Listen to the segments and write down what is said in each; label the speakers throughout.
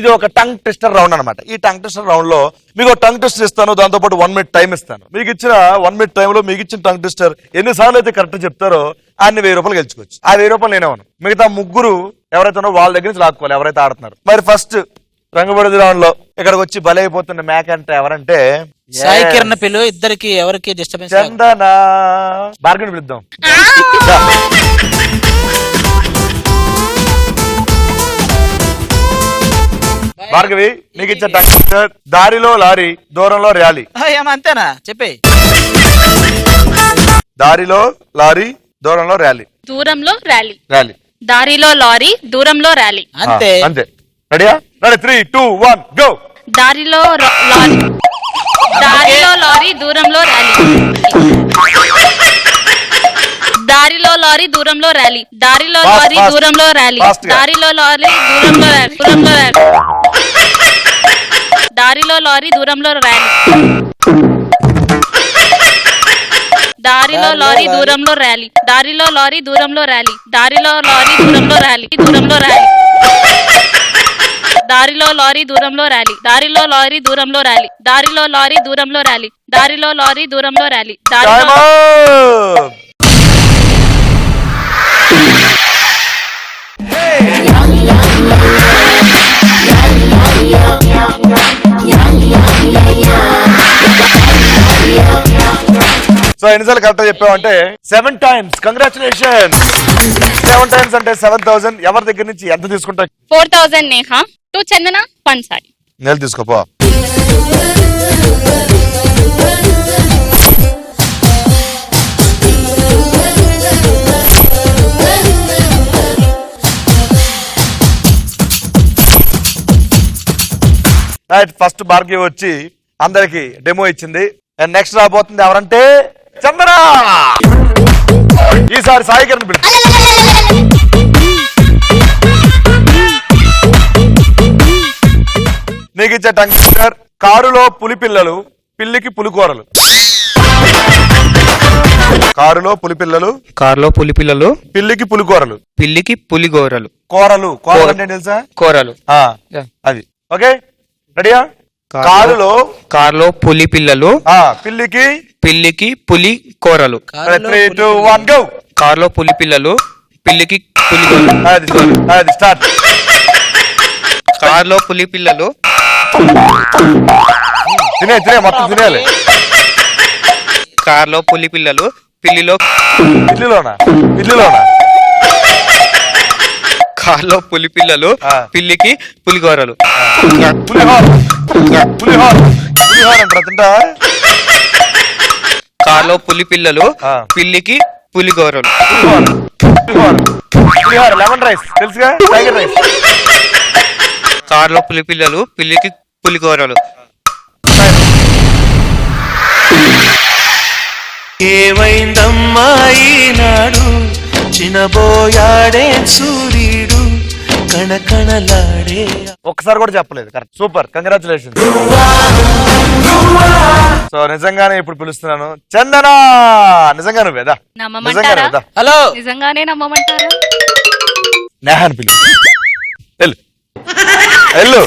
Speaker 1: ఇది ఒక tongue tester round అనమాట. ఈ టంగ్ టెస్టర్ రౌండ్ లో మీకు టంగ్ టెస్టర్ ఇస్తాను, దాంతో పాటు 1 minute టైం ఇస్తాను. మీకు ఇచ్చిన 1 minute టైంలో మీకు ఇచ్చిన టంగ్ టెస్టర్ ఎన్నిసార్లు అయితే కరెక్ట్ చెప్తారో అన్ని 1000 రూపాయలు గెలుచుకోవచ్చు. ఆ 1000 రూపాయలు నేనేమను, మిగతా ముగ్గురు ఎవరైతే ఉన్నారో వాళ్ళ దగ్గర నుంచి లాక్కోవాలి ఎవరైతే ఆడుతున్నారు. మరి ఫస్ట్ రంగబడి రౌండ్ లో ఇక్కడికి వచ్చి బలైపోతున్న మేక అంటే ఎవరంటే
Speaker 2: సాయి కిరణ్ పిలు. ఇద్దరికి ఎవరికి డిస్టర్బెన్స్?
Speaker 1: చందన. భార్గవిని పిలుద్దాం. భార్గవి, నీకు ఇచ్చే టంగ్ దారిలో లారీ దూరంలో ర్యాలీ.
Speaker 2: అంతేనా? చెప్పే.
Speaker 1: దారిలో లారీ దూరంలో ర్యాలీ.
Speaker 3: దూరంలో ర్యాలీ.
Speaker 1: ర్యాలీ.
Speaker 3: దారిలో లారీ దూరంలో ర్యాలీ.
Speaker 2: అంతే
Speaker 1: అంతే. రెడీయా? Ready 3, 2, 1 go.
Speaker 3: దారిలో లారీ. దారిలో లారీ దూరంలో ర్యాలీ. దారిలో లారీ దూరంలో ర్యాలీ. దారిలో లారీ దూరంలో ర్యాలీ. దారిలో లారీ దూరంలో ర్యాలీ. దారిలో లారీ దూరంలో ర్యాలీ. దారిలో లారీ దూరంలో ర్యాలీ. దారిలో లారీ దూరంలో ర్యాలీ. దారిలో లారీ దూరంలో ర్యాలీ. దూరంలో ర్యాలీ. దారిలో లారీ దూరంలో ర్యాలీ. దారిలో లారీ దూరంలో ర్యాలీ. దారిలో లారీ దూరంలో ర్యాలీ. దారిలో లారీ దూరంలో ర్యాలీ. దారిలో
Speaker 1: సో ఎన్నిసార్లు కరెక్ట్ చెప్పావంటే 7 times. కంగ్రాచులేషన్. 7 times అంటే 7000. ఎవరి దగ్గర నుంచి ఎంత తీసుకుంటా?
Speaker 3: 4000 నేహా. 2 చందన 1 సాయి.
Speaker 1: నెల తీసుకోపో. రైట్, ఫస్ట్ భార్గవి వచ్చి అందరికి డెమో ఇచ్చింది. అండ్ నెక్స్ట్ రాబోతుంది ఎవరంటే చందన. ఈసారి సాయి కిరణ్ పిలుపు. నీకు ఇచ్చే టంగ్ టెస్టర్ కారులో పులి పిల్లలు, పిల్లికి పులికూరలు. కారులో పులి పిల్లలు,
Speaker 4: కారులో పులి పిల్లలు,
Speaker 1: పిల్లికి పులికూరలు.
Speaker 4: పిల్లికి పులిగోరలు.
Speaker 1: కూరలు. కూరలు అంటే తెలుసా?
Speaker 4: కూరలు.
Speaker 1: అది ఓకే. రెడీయా? కారులో
Speaker 4: పులి పిల్లలు,
Speaker 1: పిల్లికి
Speaker 4: పులి కూరలు.
Speaker 1: 3, 2, 1 గో.
Speaker 4: కారులో పులి పిల్లలు, పిల్లికి పులిగోరలు.
Speaker 1: అది స్టార్ట్.
Speaker 4: కారులో పులి పిల్లలు.
Speaker 1: తినే మొత్తం తినేయాలి.
Speaker 4: కారులో పులి పిల్లలు,
Speaker 1: పిల్లిలోనా?
Speaker 4: కారులో పులి పిల్లలు, పిల్లికి పులిగోరలు.
Speaker 1: పులిహోర అంటారా? తింటా.
Speaker 4: కారులో పులి పిల్లలు, పిల్లికి పులిగోరలు.
Speaker 1: పులిహోర లెమన్ రైస్ తెలుసుగా? Tiger rice.
Speaker 4: కారులో పులి పిల్లలు, పిల్లికి పులిగోరలు.
Speaker 5: ఏమైందమ్మా ఈనాడు, చినబోయాడే సూర్యుడు, కణకణలాడే.
Speaker 1: ఒక్కసారి కూడా చెప్పలేదు. Correct, super, congratulation. సో నిజంగానే ఇప్పుడు పిలుస్తున్నాను చందన. నిజంగా నువ్వేదా?
Speaker 3: నమ్మమంటారా?
Speaker 2: హలో,
Speaker 3: నిజంగానే నమ్మమంటారా?
Speaker 1: నేహాన్ పిలు. వెళ్ళు.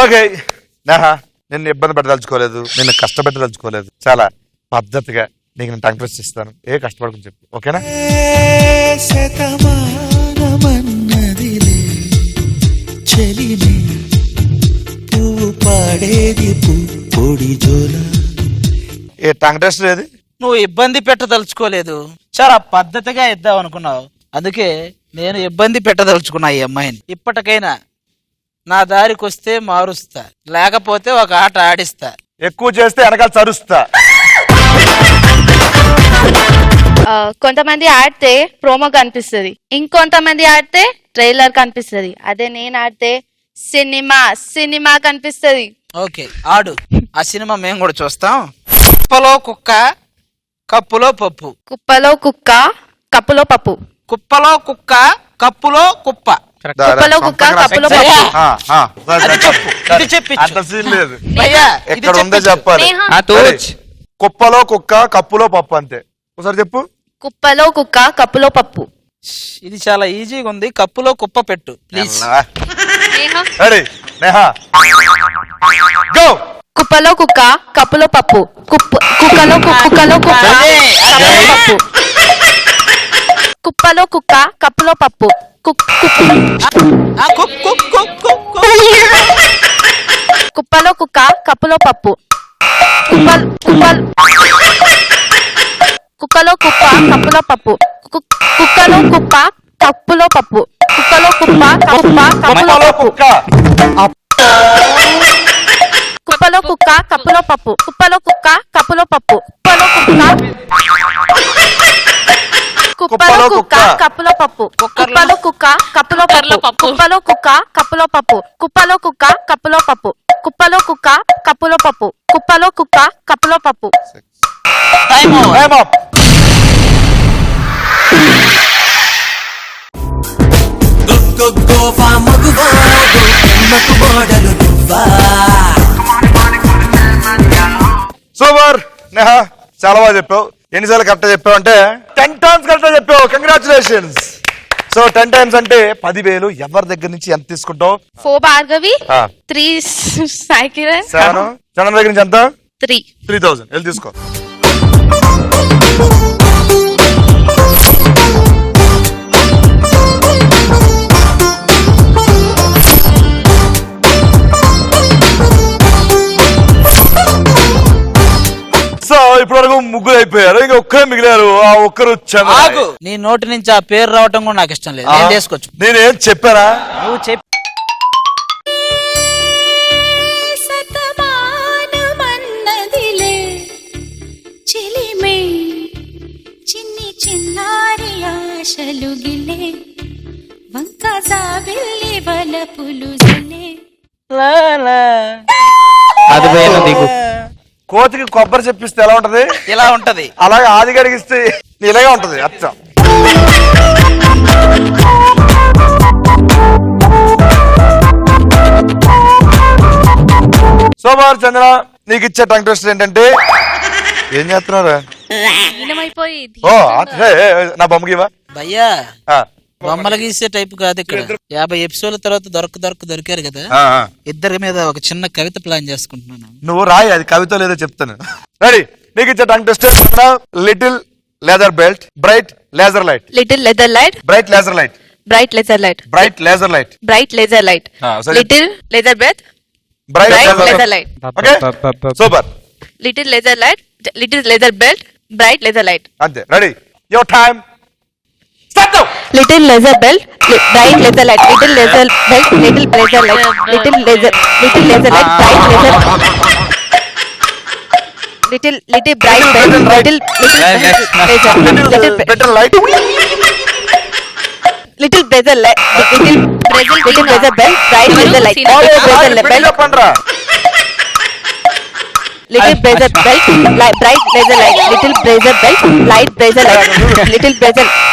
Speaker 1: ఓకే నేహా, నిన్ను ఇబ్బంది పెట్టదలుచుకోలేదు, నిన్ను కష్టపెట్టదలుచుకోలేదు. చాలా పద్ధతిగా నీకు నేను టంగ్ టెస్ట్ ఇస్తాను. ఏ కష్టపడకుండా చెప్పు, ఓకేనా? ఏ టంగ్ టెస్ట్ ఏది?
Speaker 2: నువ్వు ఇబ్బంది పెట్టదలుచుకోలేదు, చాలా పద్ధతిగా ఇద్దాం అనుకున్నావు. అందుకే నేను ఇబ్బంది పెట్టదలుచుకున్నా ఈ అమ్మాయిని. ఇప్పటికైనా నా దారికి వస్తే మారుస్తా, లేకపోతే ఒక ఆట ఆడిస్తా.
Speaker 1: ఎక్కువ చేస్తే వెనకాల చరుస్తా.
Speaker 3: కొంతమంది ఆడితే ప్రోమో కనిపిస్తుంది, ఇంకొంతమంది ఆడితే ట్రైలర్ కనిపిస్తుంది. అదే నేను ఆడితే సినిమా కనిపిస్తుంది.
Speaker 2: ఓకే, ఆడు. ఆ సినిమా మేము కూడా చూస్తాం. కుప్పలో కుక్క, కప్పులో పప్పు.
Speaker 3: కుప్పలో కుక్క, కప్పులో పప్పు.
Speaker 2: కుప్పలో కుక్క, కప్పులో కుప్ప.
Speaker 3: కుప్పలో కుక్క, కప్పులో పప్పు.
Speaker 1: అంత సీన్ లేదు.
Speaker 2: భయ్యా,
Speaker 1: ఎక్కడ ఉందో చెప్పాలి. కుప్పలో కుక్క, కప్పులో పప్పు. అంతే. ఒకసారి చెప్పు.
Speaker 6: కుప్పలో కుక్క కప్పులో పప్పు.
Speaker 2: ఇది చాలా ఈజీగా ఉంది. కప్పులో కుప్ప పెట్టు ప్లీజ్.
Speaker 1: Ready Neha go.
Speaker 6: కుప్పలో కుక్క కప్పులో పప్పు. కుక్కలో కుక్కలో కుక్క కప్పులో పప్పు. కుప్పలో కుక్క కప్పులో పప్పు. కుప్పలో కుక్క కప్పులో పప్పు. కుక్కలో కుక్క కప్పులో పప్పు. కుక్కలో కుక్క కప్పులో పప్పు. కుక్కలో కుక్క కప్పులో పప్పు. కుప్పలో కుక్క కప్పులో పప్పు. కుప్పలో కుక్క కప్పులో పప్పు. కుప్పలో కుక్క కప్పులో పప్పు. కుప్పలో కుక్క కప్పులో పప్పు. కుప్పలో కుక్క కప్పులో పప్పు. కుప్పలో కుక్క కప్పులో పప్పు. కుప్పలో కుక్క కప్పులో పప్పు. కుప్పలో కుక్క కప్పులో పప్పు.
Speaker 1: Time up. సూపర్ నేహా, చాలా బాగా చెప్పావు. ఎన్నిసార్లు కరెక్ట్ చెప్పావు అంటే 10 times కరెక్ట్ చెప్పావు. కంగ్రాచులేషన్స్. సో 10 times అంటే 10,000. ఎవరి దగ్గర నుంచి ఎంత తీసుకుంటావు?
Speaker 6: 4 భార్గవి, 3 సైకిల్,
Speaker 1: 7. చంద్ర దగ్గర నుంచి ఎంత?
Speaker 6: 3,000.
Speaker 1: వెళ్ళి తీసుకో. సో ఇప్పటి వరకు ముగ్గురు అయిపోయారు, ఇంకా ఒక్కరే మిగిలారు. ఆ ఒక్కరు
Speaker 2: ఆగు. నీ నోటి నుంచి ఆ పేరు రావటం కూడా నాకు ఇష్టం లేదు. నేను చేసుకోవచ్చు.
Speaker 1: నేనేం చెప్పారా?
Speaker 2: నువ్వు చెప్పి
Speaker 7: సతమానమన్నదిలే చిలిమే చిన్ని చిన్నారి ఆశలు గిలే వంక జాబిల్లి వలపులు జలే.
Speaker 4: అది పోయిన దిగు.
Speaker 1: కోతికి కొబ్బరి చెప్పిస్తే ఎలా ఉంటది?
Speaker 2: ఇలా ఉంటది.
Speaker 1: అలాగే ఆది గడిగిస్తే ఇలాగే ఉంటది అచ్చం. సోమవారం చంద్ర, నీకు ఇచ్చే టంగ్ ట్విస్టర్ ఏంటంటే ఏం చేస్తున్నారా?
Speaker 3: లీనమైపోయి
Speaker 1: ఓ నా బొమ్మకి ఇవా
Speaker 2: భయ్యా, బొమ్మలు గీసే టైప్ కాదు ఇక్కడ. 50 ఎపిసోడ్ల తర్వాత దొరికారు కదా, ఇద్దరి మీద ఒక చిన్న కవిత ప్లాన్ చేసుకుంటున్నాను.
Speaker 1: నువ్వు రాయి, అది కవిత లేదో చెప్తాను. రెడీ, నీకు ఇచ్చే tongue twister little leather belt, bright laser light.
Speaker 6: Little leather light,
Speaker 1: bright laser light.
Speaker 6: Bright leather light,
Speaker 1: bright laser light.
Speaker 6: Bright leather light. Little leather belt,
Speaker 1: bright
Speaker 6: leather light.
Speaker 1: Okay super.
Speaker 6: Little leather light, little leather belt, bright leather light.
Speaker 1: అంతే. Ready, your time start.
Speaker 6: Little laser belt, bright laser light. Little laser belt, little laser light. Little laser light, bright laser. Little bright belt, little laser.
Speaker 1: Better light.
Speaker 6: Little laser light. Little laser belt, bright laser light. Laser belt.
Speaker 1: పండ్రా.
Speaker 6: Little blazer belt, bright laser light. Little blazer belt, light blazer light. Little blazer belt,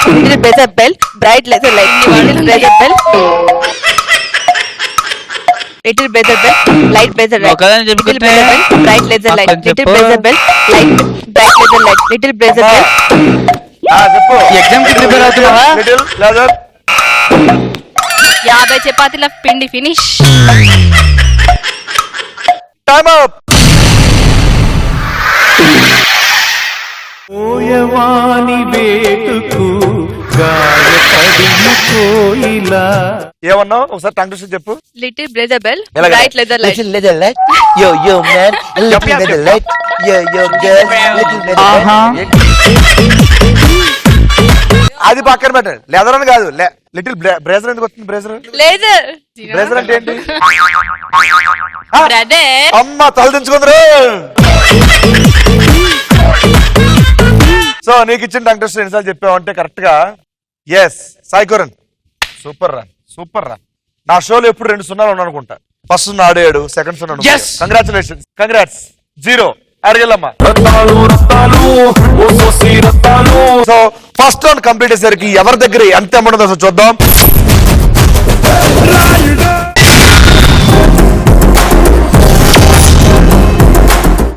Speaker 6: bright laser light. Little blazer belt, little blazer belt, light blazer light. Little blazer belt, bright laser light. Little blazer belt, light bright laser light. Little blazer belt.
Speaker 1: చెప్పు.
Speaker 4: Exam కి prepare అవుతున్నావా?
Speaker 1: Little laser.
Speaker 3: 50 చపాతీల పిండి finish.
Speaker 1: Time up.
Speaker 5: ఓయవాని వేటుకు గాయపడిన కోయిలా.
Speaker 1: ఏమన్నావు? ఒకసారి టంగ్ ట్విస్టర్ చెప్పు.
Speaker 6: Little blazer belt,
Speaker 1: ఎలాగ?
Speaker 6: bright laser light.
Speaker 8: Little leather light, yo man, little leather light, yo girl, little leather light.
Speaker 1: అది పక్కన పెట్టండి. లెదర్ అని కాదు, లిటిల్ బ్రేజర్ ఎందుకు వస్తుంది? బ్రేజర్
Speaker 6: Laser.
Speaker 1: బ్రేజర్ అంటే ఏంటి?
Speaker 6: Brother.
Speaker 1: అమ్మ తల దించుకుందరు. సో నీకు ఇచ్చిన టంగ్ ట్విస్టర్ ఎన్నిసార్లు చెప్పావంటే కరెక్ట్ గా ఎస్. సాయికురన్ సూపర్ రా, సూపర్ రా. నా షోలో ఎప్పుడు 2 సున్నాలు ఉన్నాను అనుకుంటా. ఫస్ట్ 0 ఆడాడు, సెకండ్ 0. Congratulations, congrats. 0 అడిగెళ్ళమ్మా. సో ఫస్ట్ రౌండ్ కంప్లీట్ అయ్యేసరికి ఎవరి దగ్గర ఎంత అమౌంట్ ఉందో చూద్దాం.